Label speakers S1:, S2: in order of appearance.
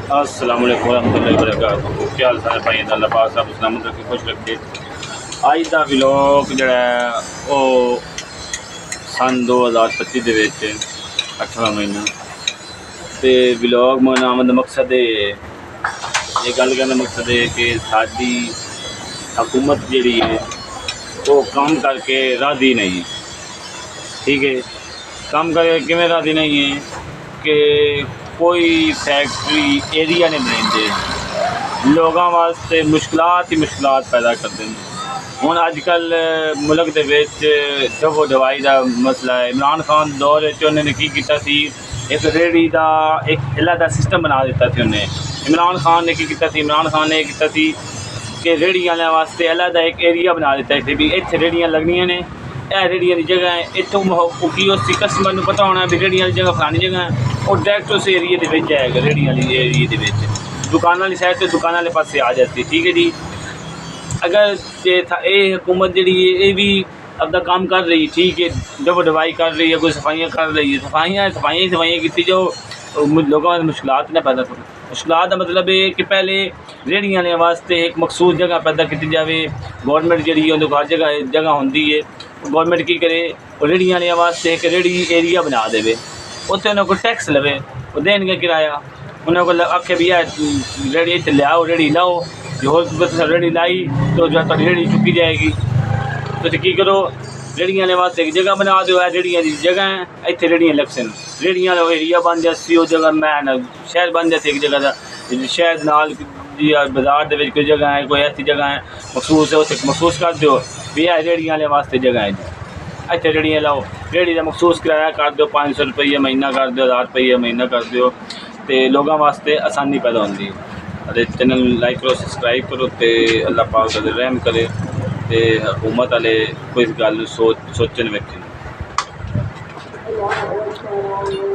S1: अस्सलाम वालेकुम रहमतुल्लाहि व बरकातहू। क्या हाल है भाई? अल्लाह पाक सब सलामत रखे, खुश रखे। अज का व्लॉग जड़ा वो सन 2025 के 8वां महीना तो व्लॉग बनाने का मकसद ये गल करने का मकसद है कि साडी हुकूमत जी है वो काम करके राजी नहीं। ठीक है, काम करके किमें राजी नहीं है कि कोई फैक्ट्री एरिया नहीं बनाते, लोगों वास्ते मुश्किलात ही मुश्किलात पैदा करते हैं। हुण अजकल मुल्क दे विच जबो दवाई का मसला है। इमरान खान दौर उन्होंने की किया सी, एक रेहड़ी का एक अलग सिस्टम बना दिता सी उन्हें। इमरान खान ने की किया सी, इमरान खान ने किया सी कि रेहड़ियां वाले वास्ते अलग एक एरिया बना दिता है भी इत्थे रेहड़ियां लगनियां ने, रेहड़ियां की जगह है इतों की उस कस्टमर को पता होना भी रेहड़ियां की जगह फलानी जगह है और डायरेक्ट उस एरिए के जाएगा। रेहड़ियां वाली एरिए के दुकान वाली साइड से दुकान वाले पास आ जाती है। ठीक है जी, अगर ये हुकूमत जी ये भी अपना काम कर रही है, ठीक है, जब दवाई कर रही है, कोई सफाइयाँ कर रही है, सफाइयाँ की जो लोगों में मुश्किलात ना पैदा करो। मुश्किलात का मतलब है कि पहले रेहड़ियां वाले वास्ते एक मखसूस जगह पैदा की जाए। गौरमेंट जी हर जगह जगह होंगी है, गौरमेंट की करे रेहड़ियां वाले वास्ते एक रेहड़ी एरिया बना दे, उत्थे उन्होंने को टैक्स लवे, वो देंगे किराया। उन्होंने को आखे भी रेहड़ी इतने लियाओ, रेहड़ी लाओ, जो होर रेहड़ी लाई तो जो रेहड़ी चुकी जाएगी। तो की करो, रेहड़ियां वाले वास्ते एक जगह बना दो, रेहड़ियां की जगह है, इतने रेहड़ियां लगसन, रेहड़ियां वाला एरिया बन जाती, वो जगह मैं शहर बन जाती एक जगह का। शहर नाल बाजार के कोई जगह है, कोई ऐसी जगह है मखसूस है, उसे महसूस कर दो भी रेहड़ियां वाले वास्ते जगह है जी, इतने रेहड़ियां लाओ। रेहड़ी का मखसूस किराया कर दो, 500 रुपये महीना कर दो, 1000 रुपये महीना कर दो, तो लोगों वास्ते आसानी पैदा होती है। चैनल लाइक करो, सबसक्राइब करो, तो अल्लाह पाक रहम करे तो हुकूमत वाले कोई गल सोचन वेखन।